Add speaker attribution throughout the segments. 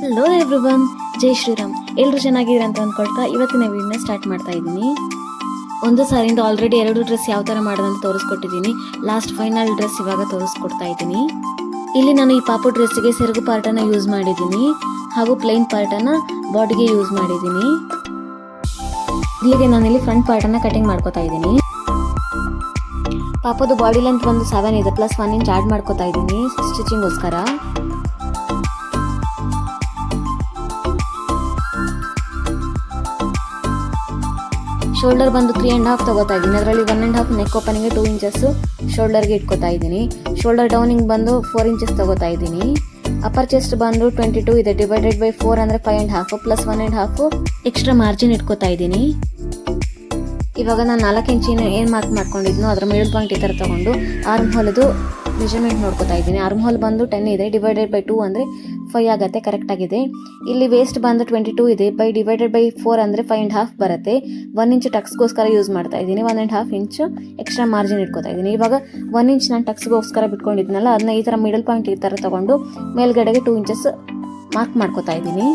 Speaker 1: Hello everyone, ಜೈ ಶ್ರೀರಾಮ್. ಎಲ್ಲರೂ ಚೆನ್ನಾಗಿದ್ದೀರಾ ಅಂತ ಅಂದ್ಕೊಳ್ತಾ ಇವತ್ತಿನ ವಿಡಿಯೋನ ಸ್ಟಾರ್ಟ್ ಮಾಡ್ತಾ ಇದ್ದೀನಿ. ಒಂದು ಸಾರಿಂದ ಆಲ್ರೆಡಿ 2 ಡ್ರೆಸ್ ಯಾವ ಥರ ಮಾಡೋದಂತ ತೋರಿಸ್ಕೊಟ್ಟಿದ್ದೀನಿ. ಲಾಸ್ಟ್ ಫೈನಲ್ ಡ್ರೆಸ್ ಇವಾಗ ತೋರಿಸ್ಕೊಡ್ತಾ ಇದ್ದೀನಿ. ಇಲ್ಲಿ ನಾನು ಈ ಪಾಪು ಡ್ರೆಸ್ಸಿಗೆ ಸೆರಗು ಪಾರ್ಟನ್ನು ಯೂಸ್ ಮಾಡಿದ್ದೀನಿ ಹಾಗೂ ಪ್ಲೈನ್ ಪಾರ್ಟನ್ನು ಬಾಡಿಗೆ ಯೂಸ್ ಮಾಡಿದ್ದೀನಿ. ಇಲ್ಲಿಗೆ ನಾನಿಲ್ಲಿ ಫ್ರಂಟ್ ಪಾರ್ಟನ್ನು ಕಟಿಂಗ್ ಮಾಡ್ಕೊತಾ ಇದ್ದೀನಿ. ಪಾಪದು ಬಾಡಿ ಲೆಂತ್ ಒಂದು 7 ಇದೆ, ಪ್ಲಸ್ 1 ಇಂಚ್ ಆ್ಯಡ್ ಮಾಡ್ಕೊತಾ ಇದ್ದೀನಿ ಸ್ಟಿಚಿಂಗೋಸ್ಕರ. ಶೋಲ್ಡರ್ ಬಂದು 3.5 ತಗೋತಾ ಇದ್ದೀನಿ. ಅದರಲ್ಲಿ 1.5 ನೆಕ್ ಓಪನಿಂಗ್ಗೆ 2 ಇಂಚಸ್ ಶೋಲ್ಡರ್ಗೆ ಇಟ್ಕೋತಾ ಇದ್ದೀನಿ. ಶೋಲ್ಡರ್ ಡೌನಿಂಗ್ ಬಂದು 4 ಇಂಚಸ್ ತಗೋತಾ ಇದ್ದೀನಿ. ಅಪ್ಪರ್ ಚೆಸ್ಟ್ ಬಂದು 22 ಇದೆ, ಡಿವೈಡೆಡ್ ಬೈ 4 ಅಂದರೆ 5.5 ಪ್ಲಸ್ 1.5 ಎಕ್ಸ್ಟ್ರಾ ಮಾರ್ಜಿನ್ ಇಟ್ಕೋತಾ ಇದ್ದೀನಿ. ಇವಾಗ ನಾನು 4 ಇಂಚಿನ ಏನು ಮಾರ್ಕ್ ಮಾಡ್ಕೊಂಡಿದ್ನೋ ಅದರ ಮಿಡಲ್ ಪಾಯಿಂಟ್ ಈ ಥರ ತೊಗೊಂಡು ಆರ್ಮ್ ಹೋಲ್ದು ಮೆಜರ್ಮೆಂಟ್ ನೋಡ್ಕೋತಾ ಇದ್ದೀನಿ. ಆರ್ಮ್ ಹೋಲ್ ಬಂದು 10 ಇದೆ, ಡಿವೈಡೆಡ್ ಬೈ 2 ಅಂದರೆ 5 ಆಗುತ್ತೆ, ಕರೆಕ್ಟ್ ಆಗಿದೆ. ಇಲ್ಲಿ ವೇಸ್ಟ್ ಬಂದು 22 ಇದೆ, ಡಿವೈಡೆಡ್ ಬೈ 4 ಅಂದರೆ 5.5 ಬರುತ್ತೆ. 1 ಇಂಚ್ ಟಕ್ಸ್ಗೋಸ್ಕರ ಯೂಸ್ ಮಾಡ್ತಾ ಇದ್ದೀನಿ. 1.5 ಇಂಚ್ ಎಕ್ಸ್ಟ್ರಾ ಮಾರ್ಜಿನ್ ಇಟ್ಕೋತಾ ಇದ್ದೀನಿ. ಇವಾಗ 1 ಇಂಚ್ ನಾನು ಟಕ್ಸ್ಗೋಸ್ಕರ ಬಿಟ್ಕೊಂಡಿದ್ನಲ್ಲ, ಅದನ್ನ ಈ ಥರ ಮಿಡಲ್ ಪಾಯಿಂಟ್ ಈ ಥರ ತೊಗೊಂಡು ಮೇಲ್ಗಡೆಗೆ 2 ಇಂಚಸ್ ಮಾರ್ಕ್ ಮಾಡ್ಕೋತಾ ಇದ್ದೀನಿ.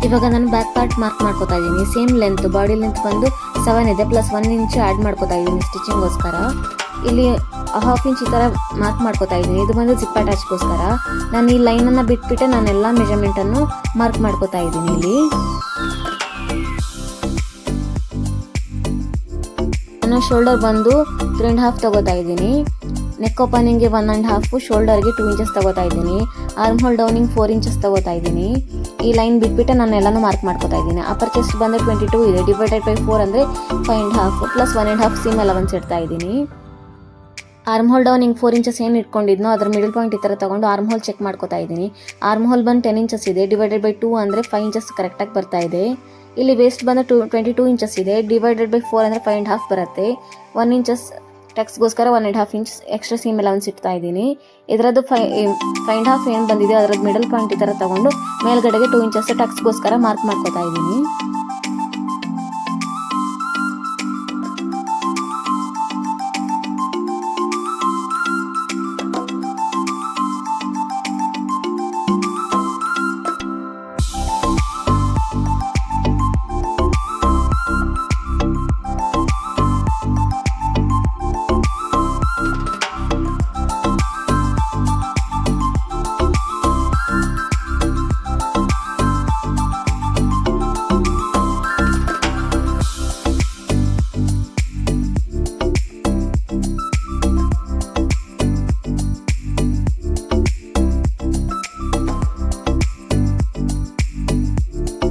Speaker 1: ಇವಾಗ ನಾನು ಬ್ಯಾಕ್ ಪಾರ್ಟ್ ಮಾರ್ಕ್ ಮಾಡ್ಕೋತಾ ಇದ್ದೀನಿ. ಸೇಮ್ ಲೆಂತ್, ಬಾಡಿ ಲೆಂತ್ ಬಂದು 7 ಇದೆ, ಪ್ಲಸ್ 1 ಇಂಚ್ ಆ್ಯಡ್ ಮಾಡ್ಕೋತಾ ಇದ್ದೀನಿ ಸ್ಟಿಚಿಂಗೋಸ್ಕರ. ಇಲ್ಲಿ 1/2 ಇಂಚ್ ಈ ಥರ ಮಾರ್ಕ್ ಮಾಡ್ಕೋತಾ ಇದ್ದೀನಿ. ಇದು ಬಂದು ಜಿಪ್ ಅಟ್ಯಾಚ್ಗೋಸ್ಕರ. ನಾನು ಈ ಲೈನನ್ನು ಬಿಟ್ಬಿಟ್ಟೆ ನಾನೆಲ್ಲ ಮೆಜರ್ಮೆಂಟನ್ನು ಮಾರ್ಕ್ ಮಾಡ್ಕೋತಾ ಇದ್ದೀನಿ. ಇಲ್ಲಿ ನಾನು ಶೋಲ್ಡರ್ ಬಂದು 3.5 ತಗೋತಾ ಇದ್ದೀನಿ. ನೆಕ್ ಓಪನಿಂಗ್ಗೆ 1.5, ಶೋಲ್ಡರ್ಗೆ 2 ಇಂಚಸ್ ತಗೋತಾ ಇದ್ದೀನಿ. ಆರ್ಮ್ ಹೋಲ್ ಡೌನಿಂಗ್ 4 ಇಂಚಸ್ ತಗೋತಾ ಇದ್ದೀನಿ. ಈ ಲೈನ್ ಬಿಟ್ಬಿಟ್ಟು ನಾನು ಎಲ್ಲನೂ ಮಾರ್ಕ್ ಮಾಡ್ಕೋತಾ ಇದ್ದೀನಿ. ಅಪ್ಪರ್ ಚೆಸ್ಟ್ ಬಂದು 22 ಇದೆ, ಡಿವೈಡೆಡ್ ಬೈ 4 ಅಂದರೆ 5.5 ಪ್ಲಸ್ 1.5 ಸೀಮ್ ಅಲವೆನ್ಸ್ ಇಡ್ತಾ ಇದ್ದೀನಿ. ಆರ್ಮ್ ಹೋಲ್ ಡೌನಿಂಗ್ 4 ಇಂಚಸ್ ಏನು ಇಟ್ಕೊಂಡಿದ್ನೋ ಅದರ ಮಿಡಲ್ ಪಾಯಿಂಟ್ ಈ ಥರ ತೊಗೊಂಡು ಆರ್ಮ್ ಹೋಲ್ ಚೆಕ್ ಮಾಡ್ಕೋತಾ ಇದ್ದೀನಿ. ಆರ್ಮ್ ಹೋಲ್ ಬಂದು 10 ಇಂಚಸ್ ಇದೆ, ಡಿವೈಡೆಡ್ ಬೈ 2 ಅಂದರೆ 5 ಇಂಚಸ್ ಕರೆಕ್ಟಾಗಿ ಬರ್ತಾ ಇದೆ. ಇಲ್ಲಿ ವೇಸ್ಟ್ ಬಂದು 22 ಇಂಚಸ್ ಇದೆ, ಡಿವೈಡೆಡ್ ಬೈ 4 ಅಂದರೆ 5.5 ಬರುತ್ತೆ. 1 ಇಂಚಸ್ ಟಕ್ಸ್ಗೋಸ್ಕರ 1.5 ಇಂಚ್ ಎಕ್ಸ್ಟ್ರಾ ಸೀಮ್ ಅಲವೆನ್ಸ್ ಇಡ್ತಾ ಇದ್ದೀನಿ. ಇದರದ್ದು 5.5 ಏನು ಬಂದಿದೆ ಅದರದ್ದು ಮಿಡಲ್ ಪಾಯಿಂಟ್ ಈ ಥರ ತೊಗೊಂಡು ಮೇಲ್ಗಡೆಗೆ 2 ಇಂಚಸ್ ಟಕ್ಸ್ಗೋಸ್ಕರ ಮಾರ್ಕ್ ಮಾಡ್ಕೋತಾ ಇದ್ದೀನಿ.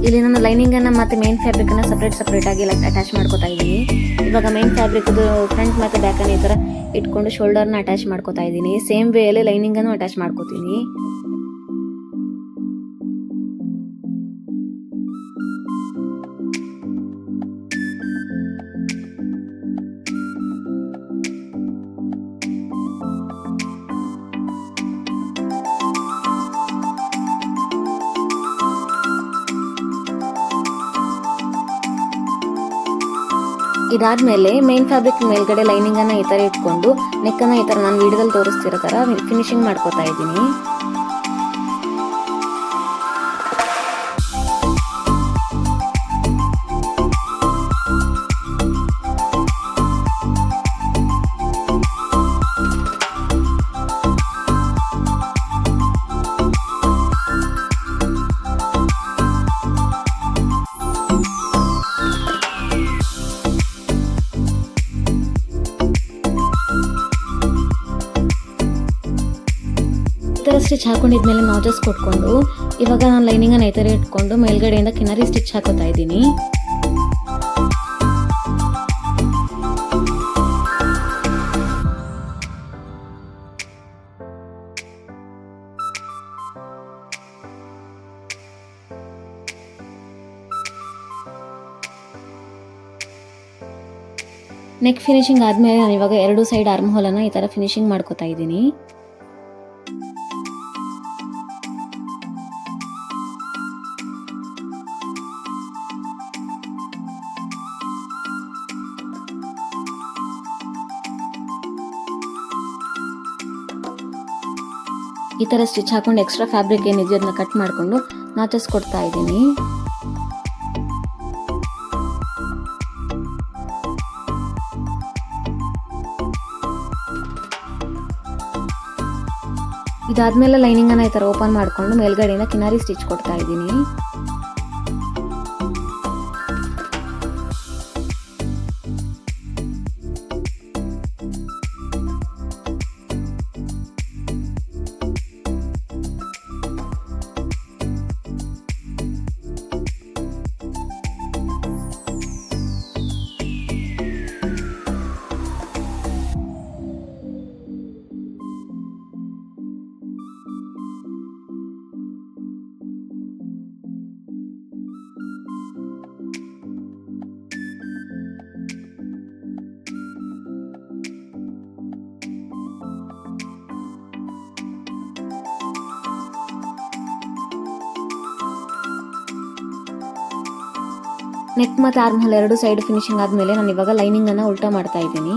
Speaker 1: ಇಲ್ಲಿ ನಾನು ಲೈನಿಂಗನ್ನು ಮತ್ತು ಮೇನ್ ಫ್ಯಾಬ್ರಿಕನ್ನು ಸಪ್ರೇಟಾಗಿ ಅಟ್ಯಾಚ್ ಮಾಡ್ಕೋತಾ ಇದ್ದೀನಿ. ಇವಾಗ ಮೇನ್ ಫ್ಯಾಬ್ರಿಕ್ದು ಫ್ರಂಟ್ ಮತ್ತು ಬ್ಯಾಕನ್ನು ಈ ಥರ ಇಟ್ಕೊಂಡು ಶೋಲ್ಡರ್ನ ಅಟ್ಯಾಚ್ ಮಾಡ್ಕೋತಾ ಇದ್ದೀನಿ. ಸೇಮ್ ವೇಯಲ್ಲಿ ಲೈನಿಂಗನ್ನು ಅಟ್ಯಾಚ್ ಮಾಡ್ಕೋತೀನಿ. ಇದಾದ್ಮೇಲೆ ಮೇನ್ ಫ್ಯಾಬ್ರಿಕ್ ಮೇಲ್ಗಡೆ ಲೈನಿಂಗನ್ನು ಈ ಥರ ಇಟ್ಕೊಂಡು ನೆಕ್ಕನ್ನು ಈ ಥರ ನಾನು ವಿಡಿಯೋದಲ್ಲಿ ತೋರಿಸ್ತಿರೋ ಥರ ಫಿನಿಶಿಂಗ್ ಮಾಡ್ಕೋತಾ ಇದ್ದೀನಿ. ಈ ಥರ ಸ್ಟಿಚ್ ಹಾಕೊಂಡಿದ್ಮೇಲೆ ನಾಜಸ್ ಕೊಟ್ಕೊಂಡು ಇವಾಗ ನಾನು ಲೈನಿಂಗನ್ನು ಈ ಥರ ಇಟ್ಕೊಂಡು ಮೇಲ್ಗಡೆಯಿಂದ ಕಿನಾರಿ ಸ್ಟಿಚ್ ಹಾಕೋತಾ ಇದ್ದೀನಿ. ನೆಕ್ ಫಿನಿಶಿಂಗ್ ಆದಮೇಲೆ ನಾನು ಇವಾಗ 2 ಸೈಡ್ ಆರ್ಮ್ ಹೋಲನ್ನು ಈ ಥರ ಫಿನಿಶಿಂಗ್ ಮಾಡ್ಕೋತಾ ಇದ್ದೀನಿ. ಈ ಥರ ಸ್ಟಿಚ್ ಹಾಕೊಂಡು ಎಕ್ಸ್ಟ್ರಾ ಫ್ಯಾಬ್ರಿಕ್ ಏನಿದೆಯೋ ಅದನ್ನ ಕಟ್ ಮಾಡಿಕೊಂಡು ನಾಚಸ್ ಕೊಡ್ತಾ ಇದ್ದೀನಿ. ಇದಾದ್ಮೇಲೆ ಲೈನಿಂಗನ್ನು ಈ ಥರ ಓಪನ್ ಮಾಡಿಕೊಂಡು ಮೇಲ್ಗಡೆಯಿಂದ ಕಿನಾರಿ ಸ್ಟಿಚ್ ಕೊಡ್ತಾ ಇದ್ದೀನಿ. ನೆಕ್ ಮತ್ತು ಆರ್ಮ್ ಹೋಲ್ 2 ಸೈಡ್ ಫಿನಿಶಿಂಗ್ ಆದಮೇಲೆ ನಾನು ಇವಾಗ ಲೈನಿಂಗನ್ನು ಉಲ್ಟಾ ಮಾಡ್ತಾ ಇದ್ದೀನಿ.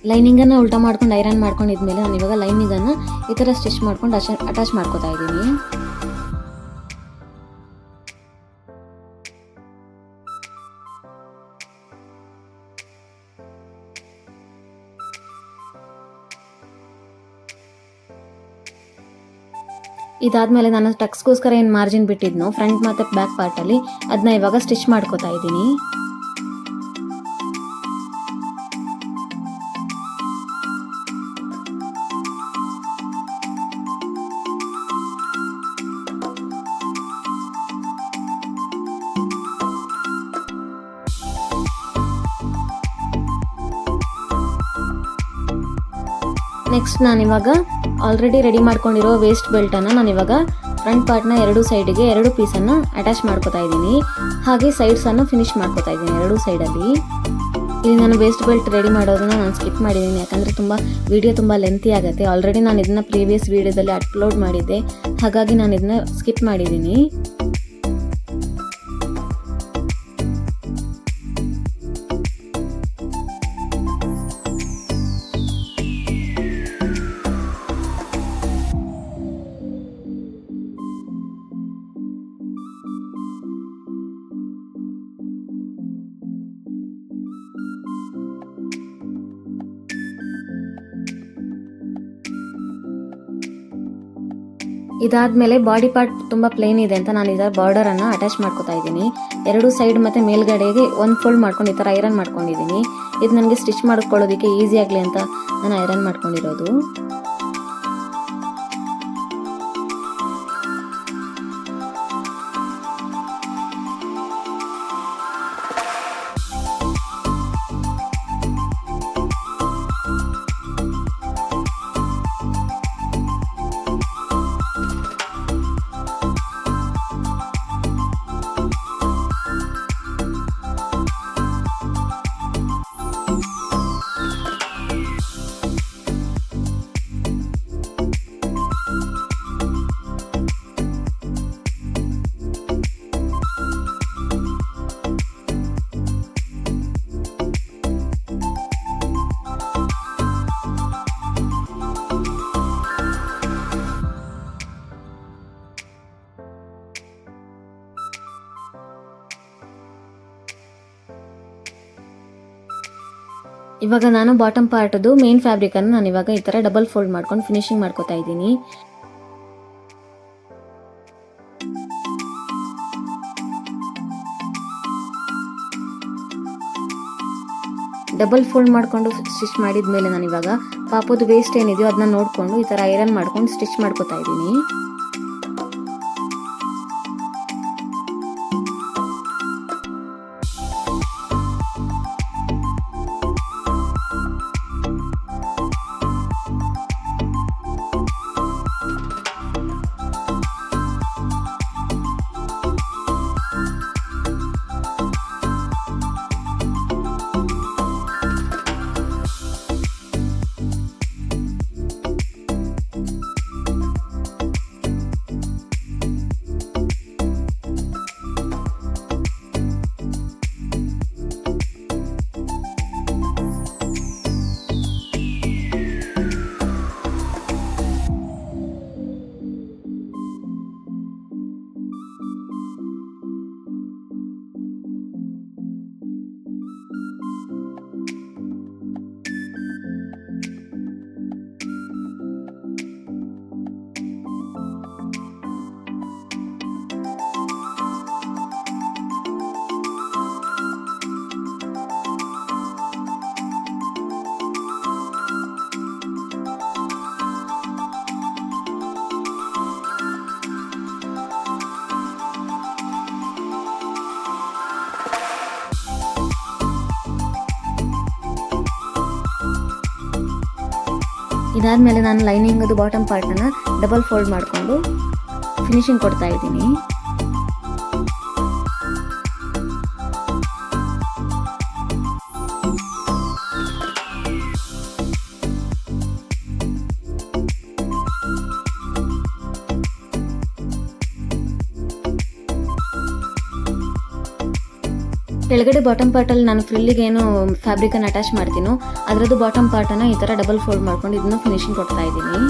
Speaker 1: ಲೈನಿಂಗನ್ನು ಉಲ್ಟಾ ಮಾಡ್ಕೊಂಡು ಐರನ್ ಮಾಡ್ಕೊಂಡಿದ್ಮೇಲೆ ನಾನು ಇವಾಗ ಲೈನಿಂಗನ್ನು ಈ ಥರ ಸ್ಟಿಚ್ ಮಾಡ್ಕೊಂಡು ಅಟ್ಯಾಚ್ ಮಾಡ್ಕೋತಾ ಇದ್ದೀನಿ. ಇದಾದ್ಮೇಲೆ ನಾನು ಟಕ್ಸ್ಗೋಸ್ಕರ ಏನು ಮಾರ್ಜಿನ್ ಬಿಟ್ಟಿದ್ನೋ ಫ್ರಂಟ್ ಮತ್ತು ಬ್ಯಾಕ್ ಪಾರ್ಟಲ್ಲಿ ಅದನ್ನ ಇವಾಗ ಸ್ಟಿಚ್ ಮಾಡ್ಕೋತಾ ಇದ್ದೀನಿ. ನೆಕ್ಸ್ಟ್ ನಾನಿವಾಗ ಆಲ್ರೆಡಿ ರೆಡಿ ಮಾಡ್ಕೊಂಡಿರೋ ವೇಸ್ಟ್ ಬೆಲ್ಟನ್ನು ನಾನಿವಾಗ ಫ್ರಂಟ್ ಪಾರ್ಟ್ನ 2 ಸೈಡಿಗೆ 2 ಪೀಸನ್ನು ಅಟ್ಯಾಚ್ ಮಾಡ್ಕೋತಾ ಇದ್ದೀನಿ. ಹಾಗೆ ಸೈಡ್ಸನ್ನು ಫಿನಿಶ್ ಮಾಡ್ಕೋತಾ ಇದ್ದೀನಿ 2 ಸೈಡಲ್ಲಿ. ಇಲ್ಲಿ ನಾನು ವೇಸ್ಟ್ ಬೆಲ್ಟ್ ರೆಡಿ ಮಾಡೋದನ್ನು ನಾನು ಸ್ಕಿಪ್ ಮಾಡಿದ್ದೀನಿ, ಯಾಕಂದರೆ ವಿಡಿಯೋ ತುಂಬ ಲೆಂತಿ ಆಗುತ್ತೆ. ಆಲ್ರೆಡಿ ನಾನು ಇದನ್ನು ಪ್ರೀವಿಯಸ್ ವಿಡಿಯೋದಲ್ಲಿ ಅಪ್ಲೋಡ್ ಮಾಡಿದ್ದೆ, ಹಾಗಾಗಿ ನಾನು ಇದನ್ನ ಸ್ಕಿಪ್ ಮಾಡಿದ್ದೀನಿ. ಇದಾದ್ಮೇಲೆ ಬಾಡಿ ಪಾರ್ಟ್ ತುಂಬ ಪ್ಲೇನ್ ಇದೆ ಅಂತ ನಾನು ಇದರ ಬಾರ್ಡರನ್ನು ಅಟ್ಯಾಚ್ ಮಾಡ್ಕೋತಾ ಇದ್ದೀನಿ. 2 ಸೈಡ್ ಮತ್ತು ಮೇಲ್ಗಡೆಗೆ ಒಂದು ಫೋಲ್ಡ್ ಮಾಡ್ಕೊಂಡು ಈ ಥರ ಐರನ್ ಮಾಡ್ಕೊಂಡಿದ್ದೀನಿ. ಇದು ನನಗೆ ಸ್ಟಿಚ್ ಮಾಡ್ಕೊಳ್ಳೋದಕ್ಕೆ ಈಸಿ ಆಗಲಿ ಅಂತ ನಾನು ಐರನ್ ಮಾಡ್ಕೊಂಡಿರೋದು. ಇವಾಗ ನಾನು ಬಾಟಮ್ ಪಾರ್ಟ್ದು ಮೇನ್ ಫ್ಯಾಬ್ರಿಕನ್ನು ನಾನು ಇವಾಗ ಈ ಥರ ಡಬಲ್ ಫೋಲ್ಡ್ ಮಾಡ್ಕೊಂಡು ಫಿನಿಶಿಂಗ್ ಮಾಡ್ಕೋತಾ ಇದ್ದೀನಿ. ಡಬಲ್ ಫೋಲ್ಡ್ ಮಾಡಿಕೊಂಡು ಸ್ಟಿಚ್ ಮಾಡಿದ ಮೇಲೆ ನಾನು ಇವಾಗ ಪಾಪದ ವೇಸ್ಟ್ ಏನಿದೆಯೋ ಅದನ್ನ ನೋಡಿಕೊಂಡು ಈ ಥರ ಐರನ್ ಮಾಡ್ಕೊಂಡು ಸ್ಟಿಚ್ ಮಾಡ್ಕೊತಾ ಇದ್ದೀನಿ. ಇದಾದಮೇಲೆ ನಾನು ಲೈನಿಂಗದು ಬಾಟಮ್ ಪಾರ್ಟನ್ನು ಡಬಲ್ ಫೋಲ್ಡ್ ಮಾಡಿಕೊಂಡು ಫಿನಿಶಿಂಗ್ ಕೊಡ್ತಾ ಇದ್ದೀನಿ. ಕೆಳಗಡೆ ಬಾಟಮ್ ಪಾರ್ಟಲ್ಲಿ ನಾನು ಫ್ರಿಲ್ಲಿಗೆ ಏನು ಫ್ಯಾಬ್ರಿಕನ್ನು ಅಟ್ಯಾಚ್ ಮಾಡ್ತೀನೋ ಅದರದ್ದು ಬಾಟಮ್ ಪಾರ್ಟನ್ನು ಈ ಥರ ಡಬಲ್ ಫೋಲ್ಡ್ ಮಾಡ್ಕೊಂಡು ಇದನ್ನು ಫಿನಿಶಿಂಗ್ ಕೊಡ್ತಾ ಇದ್ದೀನಿ.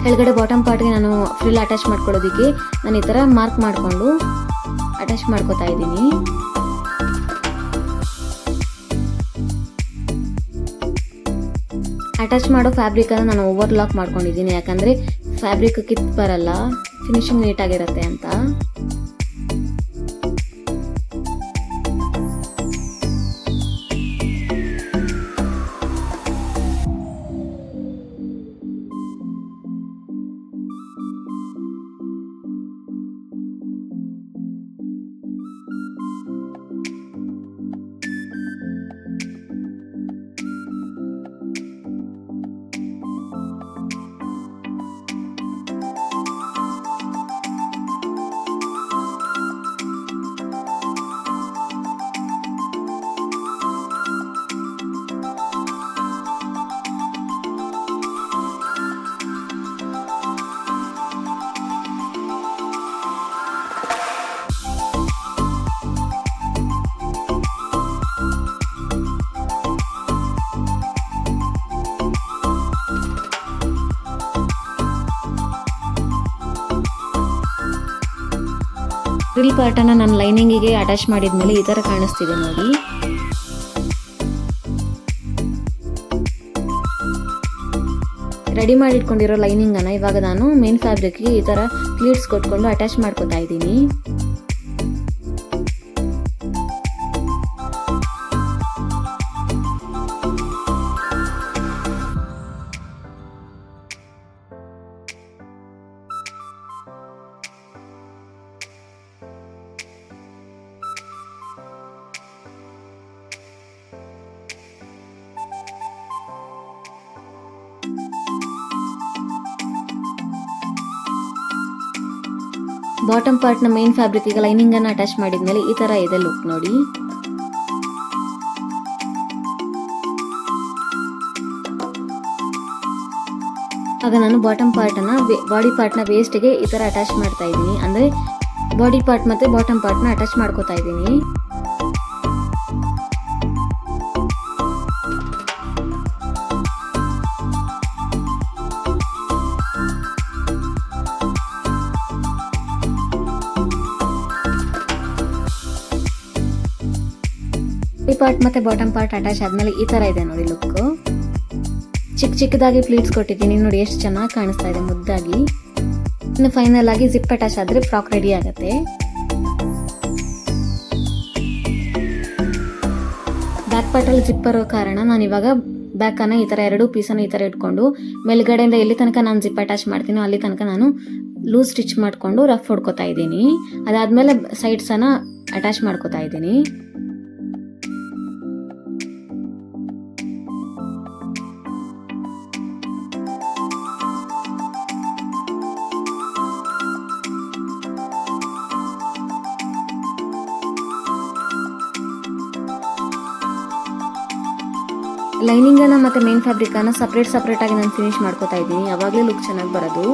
Speaker 1: ಕೆಳಗಡೆ ಬಾಟಮ್ ಪಾರ್ಟ್ಗೆ ನಾನು ಫ್ರಿಲ್ ಅಟ್ಯಾಚ್ ಮಾಡ್ಕೊಳ್ಳೋದಕ್ಕೆ ನಾನು ಈ ಥರ ಮಾರ್ಕ್ ಮಾಡಿಕೊಂಡು ಅಟ್ಯಾಚ್ ಮಾಡ್ಕೋತಾ ಇದ್ದೀನಿ. ಅಟ್ಯಾಚ್ ಮಾಡೋ ಫ್ಯಾಬ್ರಿಕನ್ನು ನಾನು ಓವರ್ಲಾಕ್ ಮಾಡ್ಕೊಂಡಿದ್ದೀನಿ, ಯಾಕಂದರೆ ಫ್ಯಾಬ್ರಿಕ್ ಕಿತ್ತು ಬರಲ್ಲ, ಫಿನಿಶಿಂಗ್ ನೀಟಾಗಿರುತ್ತೆ ಅಂತ. ಫ್ರಿಲ್ ಪಾರ್ಟನ್ನು ನಾನು ಲೈನಿಂಗಿಗೆ ಅಟ್ಯಾಚ್ ಮಾಡಿದ್ಮೇಲೆ ಈ ಥರ ಕಾಣಿಸ್ತಿದೆ ನೋಡಿ. ರೆಡಿ ಮಾಡಿ ಇಟ್ಕೊಂಡಿರೋ ಲೈನಿಂಗನ್ನು ಇವಾಗ ನಾನು ಮೇನ್ ಫ್ಯಾಬ್ರಿಕ್ಗೆ ಈ ಥರ ಪ್ಲೀಟ್ಸ್ ಕೊಟ್ಕೊಂಡು ಅಟ್ಯಾಚ್ ಮಾಡ್ಕೊತಾ ಇದ್ದೀನಿ. ಬಾಟಮ್ ಪಾರ್ಟ್ನ ಮೇನ್ ಫ್ಯಾಬ್ರಿಕ್ಗೆ ಲೈನಿಂಗನ್ನು ಅಟ್ಯಾಚ್ ಮಾಡಿದ್ಮೇಲೆ ಈ ಥರ ಇದೆ ಲುಕ್ ನೋಡಿ. ಆಗ ನಾನು ಬಾಟಮ್ ಪಾರ್ಟನ್ನು ಬಾಡಿ ಪಾರ್ಟ್ನ ವೇಸ್ಟ್ಗೆ ಈ ಥರ ಅಟ್ಯಾಚ್ ಮಾಡ್ತಾ ಇದ್ದೀನಿ. ಅಂದರೆ ಬಾಡಿ ಪಾರ್ಟ್ ಮತ್ತು ಬಾಟಮ್ ಪಾರ್ಟ್ನ ಅಟ್ಯಾಚ್ ಮಾಡ್ಕೋತಾ ಇದ್ದೀನಿ. ಬಾಡಿ ಪಾರ್ಟ್ ಮತ್ತು ಬಾಟಮ್ ಪಾರ್ಟ್ ಅಟ್ಯಾಚ್ ಆದಮೇಲೆ ಈ ಥರ ಇದೆ ನೋಡಿ ಲುಕ್ಕು. ಚಿಕ್ಕದಾಗಿ ಪ್ಲೀಟ್ಸ್ ಕೊಟ್ಟಿದ್ದೀನಿ ನೋಡಿ, ಎಷ್ಟು ಚೆನ್ನಾಗಿ ಕಾಣಿಸ್ತಾ ಇದೆ ಮುದ್ದಾಗಿ. ಇನ್ನು ಫೈನಲ್ ಆಗಿ ಜಿಪ್ ಅಟ್ಯಾಚ್ ಆದರೆ ಫ್ರಾಕ್ ರೆಡಿ ಆಗುತ್ತೆ. ಬ್ಯಾಕ್ ಪಾರ್ಟಲ್ಲಿ ಜಿಪ್ ಬರೋ ಕಾರಣ ನಾನು ಇವಾಗ ಬ್ಯಾಕನ್ನು ಈ ಥರ 2 ಪೀಸನ್ನು ಈ ಥರ ಇಟ್ಕೊಂಡು ಮೇಲ್ಗಡೆಯಿಂದ ಎಲ್ಲಿ ತನಕ ನಾನು ಜಿಪ್ ಅಟ್ಯಾಚ್ ಮಾಡ್ತೀನೋ ಅಲ್ಲಿ ತನಕ ನಾನು ಲೂಸ್ ಸ್ಟಿಚ್ ಮಾಡಿಕೊಂಡು ರಫ್ ಹೊಡ್ಕೊತಾ ಇದ್ದೀನಿ. ಅದಾದಮೇಲೆ ಸೈಡ್ಸನ್ನು ಅಟ್ಯಾಚ್ ಮಾಡ್ಕೊತಾ ಇದ್ದೀನಿ. ಲೈನಿಂಗನ್ನು ಮತ್ತು ಮೇನ್ ಫ್ಯಾಬ್ರಿಕನ್ನು ಸಪ್ರೇಟ್ ಆಗಿ ನಾನು ಫಿನಿಶ್ ಮಾಡ್ಕೋತಾ ಇದ್ದೀನಿ. ಯಾವಾಗಲೂ ಲುಕ್ ಚೆನ್ನಾಗಿ ಬರೋದು.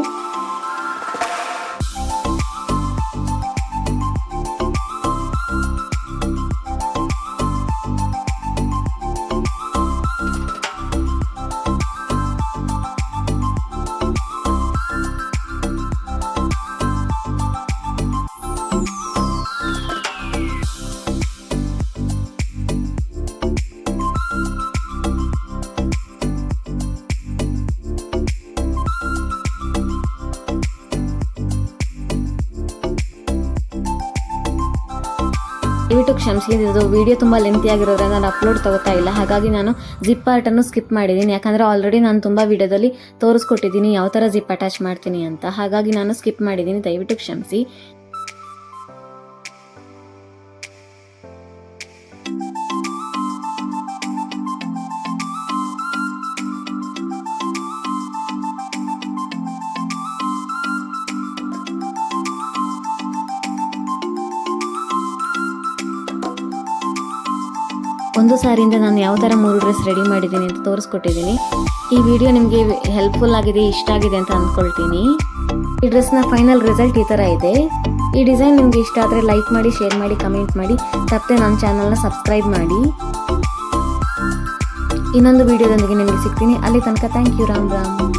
Speaker 1: ದಯವಿಟ್ಟು ಕ್ಷಮಿಸಿ, ಇದು ವಿಡಿಯೋ ತುಂಬ ಲೆಂತಿ ಆಗಿರೋದ್ರಿಂದ ನಾನು ಅಪ್ಲೋಡ್ ತಗೋತಾ ಇಲ್ಲ. ಹಾಗಾಗಿ ನಾನು ಜಿಪ್ ಪಾರ್ಟನ್ನು ಸ್ಕಿಪ್ ಮಾಡಿದ್ದೀನಿ. ಯಾಕಂದರೆ ಆಲ್ರೆಡಿ ನಾನು ತುಂಬ ವಿಡಿಯೋದಲ್ಲಿ ತೋರಿಸ್ಕೊಟ್ಟಿದ್ದೀನಿ ಯಾವ ಥರ ಜಿಪ್ ಅಟ್ಯಾಚ್ ಮಾಡ್ತೀನಿ ಅಂತ. ಹಾಗಾಗಿ ನಾನು ಸ್ಕಿಪ್ ಮಾಡಿದ್ದೀನಿ, ದಯವಿಟ್ಟು ಕ್ಷಮಿಸಿ. ಒಂದು ಸಾರಿಯಿಂದ ನಾನು ಯಾವ ಥರ 3 ಡ್ರೆಸ್ ರೆಡಿ ಮಾಡಿದ್ದೀನಿ ಅಂತ ತೋರಿಸ್ಕೊಟ್ಟಿದ್ದೀನಿ. ಈ ವಿಡಿಯೋ ನಿಮಗೆ ಹೆಲ್ಪ್ಫುಲ್ ಆಗಿದೆ, ಇಷ್ಟ ಆಗಿದೆ ಅಂತ ಅಂದ್ಕೊಳ್ತೀನಿ. ಈ ಡ್ರೆಸ್ನ ಫೈನಲ್ ರಿಸಲ್ಟ್ ಈ ಥರ ಇದೆ. ಈ ಡಿಸೈನ್ ನಿಮಗೆ ಇಷ್ಟ ಆದರೆ ಲೈಕ್ ಮಾಡಿ, ಶೇರ್ ಮಾಡಿ, ಕಮೆಂಟ್ ಮಾಡಿ. ತಪ್ಪದೆ ನನ್ನ ಚಾನಲ್ನ ಸಬ್ಸ್ಕ್ರೈಬ್ ಮಾಡಿ. ಇನ್ನೊಂದು ವಿಡಿಯೋದೊಂದಿಗೆ ನಿಮಗೆ ಸಿಗ್ತೀನಿ. ಅಲ್ಲಿ ತನಕ ಥ್ಯಾಂಕ್ ಯು. ರಾಮ್ ರಾಮ್.